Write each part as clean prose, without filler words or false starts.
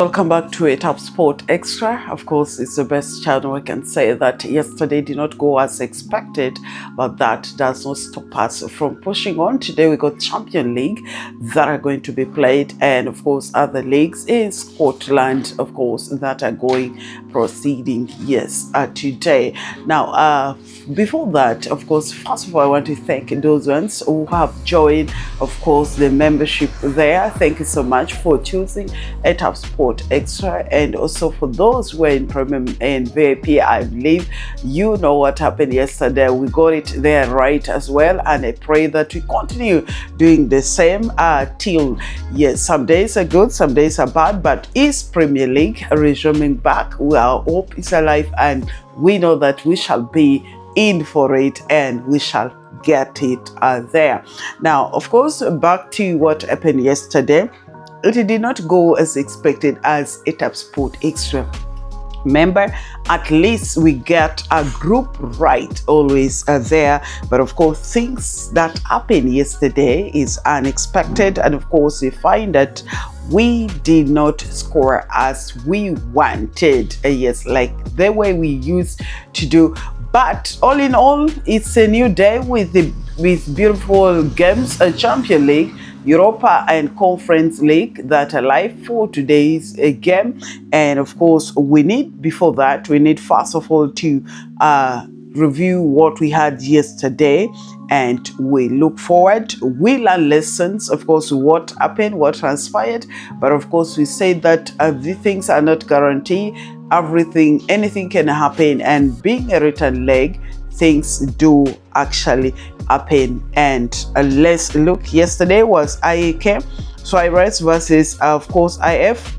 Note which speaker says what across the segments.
Speaker 1: Welcome back to ETAP Sport Extra. Of course, it's the best channel. I can say that yesterday did not go as expected, but that does not stop us from pushing on. Today we got Champions League that are going to be played, and of course other leagues in Scotland, of course, that are proceeding today. Now before that, of course, first of all, I want to thank those ones who have joined, of course, the membership there. Thank you so much for choosing ETAP Sport Extra, and also for those who are in Premium and VIP. I believe you know what happened yesterday. We got it there right as well, and I pray that we continue doing the same till some days are good, some days are bad, but is Premier League resuming back? Our hope is alive, and we know that we shall be in for it, and we shall get it there. Now, of course, back to what happened yesterday. It did not go as expected as ETAP Sport Extra. Remember, at least we get a group right always there, but of course things that happened yesterday is unexpected, and of course we find that we did not score as we wanted, like the way we used to do. But all in all, it's a new day with beautiful games, a Champions League, Europa and Conference League that are live for today's game. And of course, we need first of all to review what we had yesterday, and we look forward. We learn lessons, of course, what happened, what transpired, but of course we say that these things are not guaranteed. Anything can happen, and being a return leg, things do actually happen. And let's look. Yesterday was IAK Suarez versus of course IF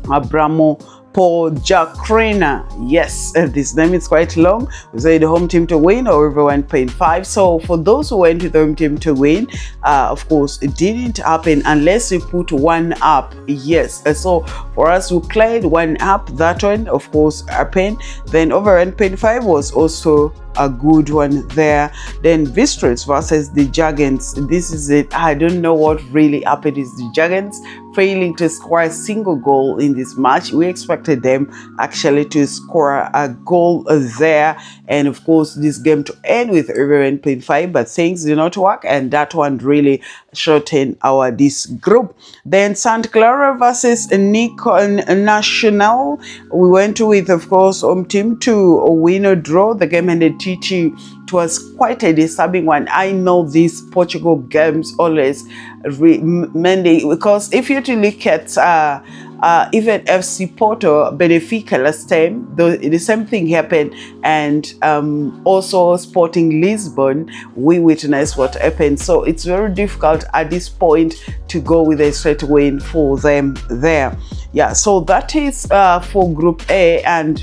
Speaker 1: Abramo Pojakrina. Yes, this name is quite long. We say the home team to win, or over 1.5. So for those who went to the home team to win, of course it didn't happen unless you put one up. Yes, so for us who played one up, that one of course happened. Then over 1.5 was also a good one there. Then Vistres versus the Giants. This is it. I don't know what really happened. Is the Giants failing to score a single goal in this match? We expected them actually to score a goal there, and of course this game to end with over 1.5, but things did not work, and that one really shortened this group. Then St. Clara versus Nikon National. We went with, of course, home team to win or draw. The game ended 2-2. It was quite a disturbing one. I know these Portugal games always many, because if you to look at even FC Porto, Benfica last time, the same thing happened, and also Sporting Lisbon, we witnessed what happened. So it's very difficult at this point to go with a straight win for them there. Yeah, so that is for Group A, and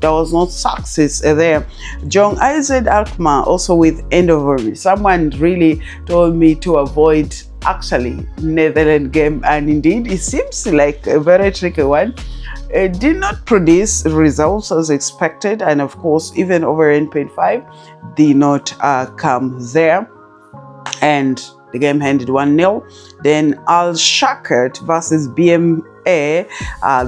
Speaker 1: there was no success there. John Isaac Alkmaar also with Eindhoven. Someone really told me to avoid actually Netherlands game, and indeed it seems like a very tricky one. It did not produce results as expected, and of course even over 9.5 did not come there, and the game ended 1-0. Then Al Shakert versus BMA.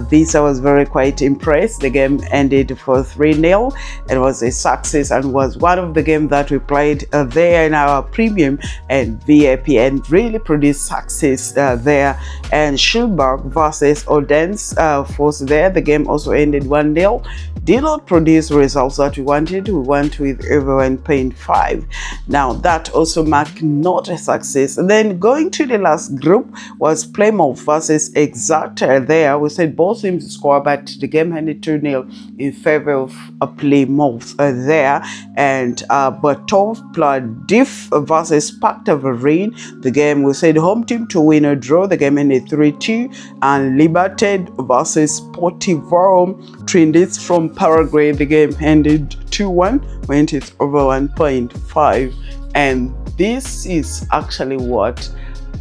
Speaker 1: This I was very quite impressed. The game ended for 3-0. It was a success, and was one of the games that we played there in our premium and VIP, and really produced success there. And Schilberg versus Odense was there. The game also ended 1-0. Did not produce results that we wanted. We went with over 1.5. Now that also marked not a success. And then going to the last group was Plymouth versus Exeter. There we said both teams score, but the game ended 2-0 in favor of Plymouth there. And Botov Plovdiv versus Sparta Varine. The game we said home team to win or draw. The game ended 3-2. And Libertad versus Sportivo Trindis from Paraguay. The game ended 2-1 when it's over 1.5. And this is actually what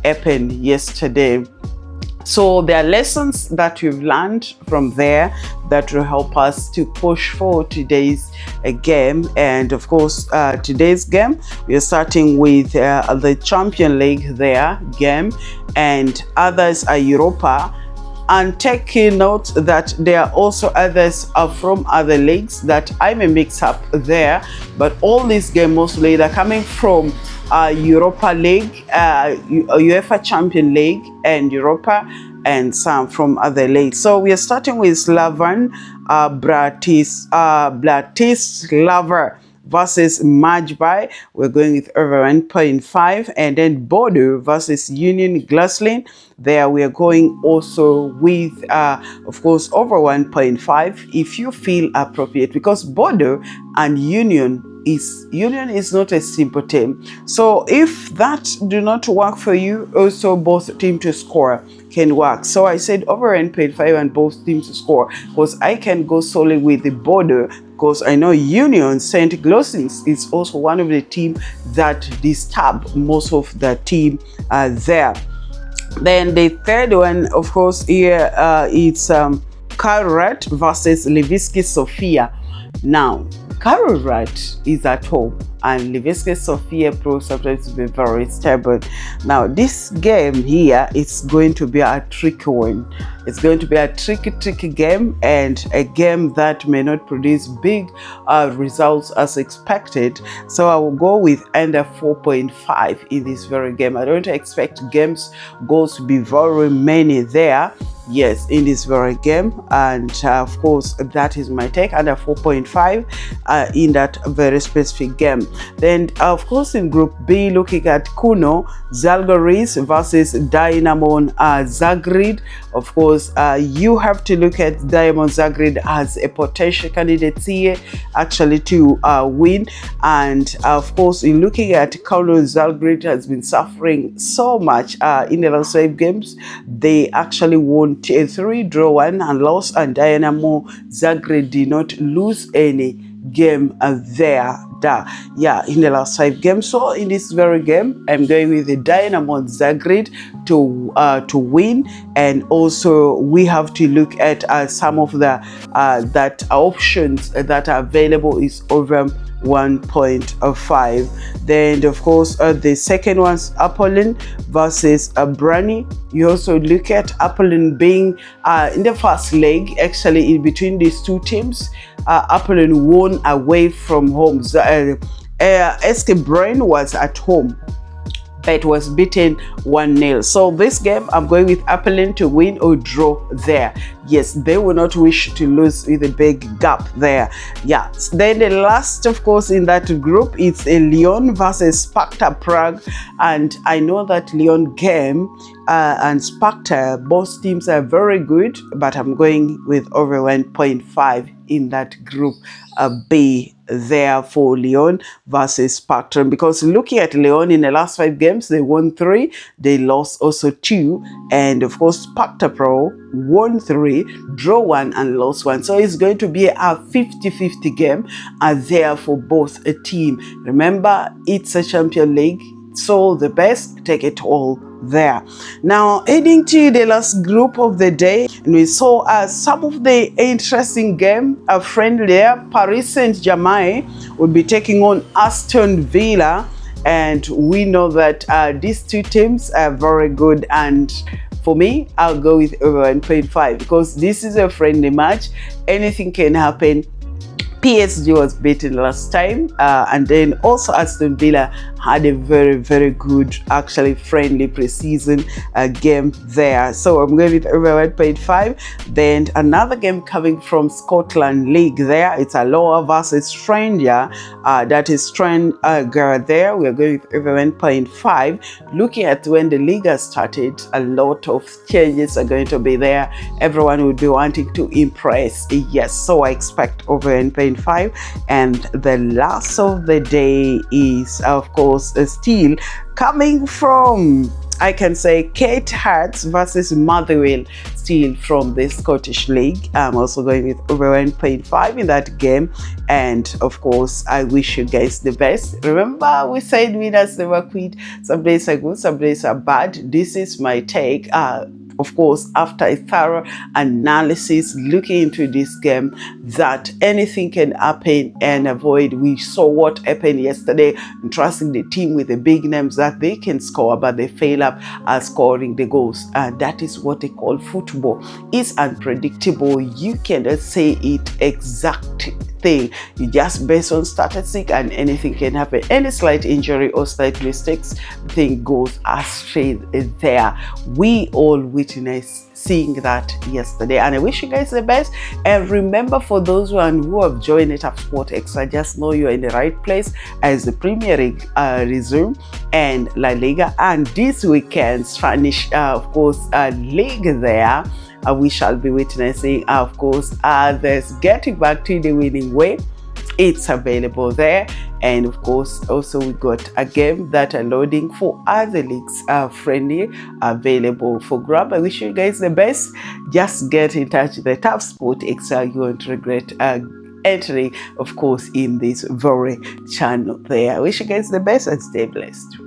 Speaker 1: happened yesterday. So there are lessons that we've learned from there that will help us to push for today's game. And of course, today's game, we are starting with the Champions League game, and others are Europa and take note that there are also others from other leagues that I may mix up there, but all these games mostly they're coming from Europa League, UEFA Champion League and Europa, and some from other leagues. So we are starting with Slovan Bratislava versus Mjällby. We're going with over 1.5, and then Bodo versus Union Glaslyn. There we are going also with of course over 1.5 if you feel appropriate, because Bodo and Union is not a simple team. So if that do not work for you, also both team to score can work. So I said over 1.5 and both teams to score, because I can go solely with the Bodo, because I know Union St. Glosins is also one of the team that disturb most of the team there. Then the third one, of course, here it's Kairat versus Levski Sofia. Now Kairat is at home and Levski Sofia proves sometimes to be very stable. Now this game here is going to be a tricky one. It's going to be a tricky game, and a game that may not produce big results as expected. So I will go with under 4.5 in this very game. I don't expect goals to be very many there, yes, in this very game, and of course that is my take, under 4.5 in that very specific game. Then of course in Group B, looking at Kauno Žalgiris versus Dinamo Zagreb. Of course you have to look at Dinamo Zagreb as a potential candidate here actually to win, and of course in looking at Kauno, Zagreb has been suffering so much in the last 5 games. They actually won 3, draw 1 and lost, and Dinamo Zagreb did not lose any game there. In the last 5 games. So in this very game, I'm going with the Dinamo Zagreb to win, and also we have to look at some of the that options that are available is over 1.5. Then of course the second one's Apollon versus Brann. You also look at Apollon being in the first leg, actually in between these two teams. Apollon won away from home. SK Brann was at home, but was beaten 1-0. So this game I'm going with Apollon to win or draw there. Yes, they will not wish to lose with a big gap there. Yeah, then the last of course in that group, it's a Lyon versus Sparta Prague, and I know that Lyon game and Sparta, both teams are very good, but I'm going with over 1.5 in that group B there for Lyon versus Sparta, because looking at Lyon in the last 5 games, they won 3, they lost also 2, and of course Sparta Pro won 3, draw 1 and lost 1. So it's going to be a 50-50 game there for both a team. Remember, it's a Champion League, so the best take it all there. Now heading to the last group of the day, and we saw some of the interesting game. A friend there, Paris Saint-Germain will be taking on Aston Villa, and we know that these two teams are very good, and for me I'll go with over 1.5 because this is a friendly match. Anything can happen. PSG was beaten last time, and then also Aston Villa had a very good, actually friendly preseason game there. So I'm going with over 1.5. Then another game coming from Scotland League there, it's Alloa versus Stranraer. That is Stranraer there. We are going with over 1.5. Looking at when the league has started, a lot of changes are going to be there. Everyone will be wanting to impress. Yes, so I expect over 1.5. And the last of the day is of course still coming from, I can say, Kairat versus Motherwell, still from the Scottish League. I'm also going with over 1.5 in that game, and of course I wish you guys the best. Remember, we said winners never quit. Some days are good, some days are bad. This is my take. of course, after a thorough analysis looking into this game, that anything can happen and avoid. We saw what happened yesterday, trusting the team with the big names that they can score, but they fail up scoring the goals. And that is what they call football. It's unpredictable. You cannot say it exact thing. You just based on statistics, and anything can happen. Any slight injury or slight mistakes, thing goes astray there. We all witnessed seeing that yesterday, and I wish you guys the best. And remember, for those who have joined ETAP Sport Extra, just know you're in the right place as the Premier League resume and La Liga, and this weekend Spanish of course league there. We shall be witnessing, of course, others getting back to the winning way. It's available there. And of course, also we got a game that are loading for other leagues friendly available for grab. I wish you guys the best. Just get in touch with the ETAP Sport Extra. You won't regret entering, of course, in this very channel there. I wish you guys the best and stay blessed.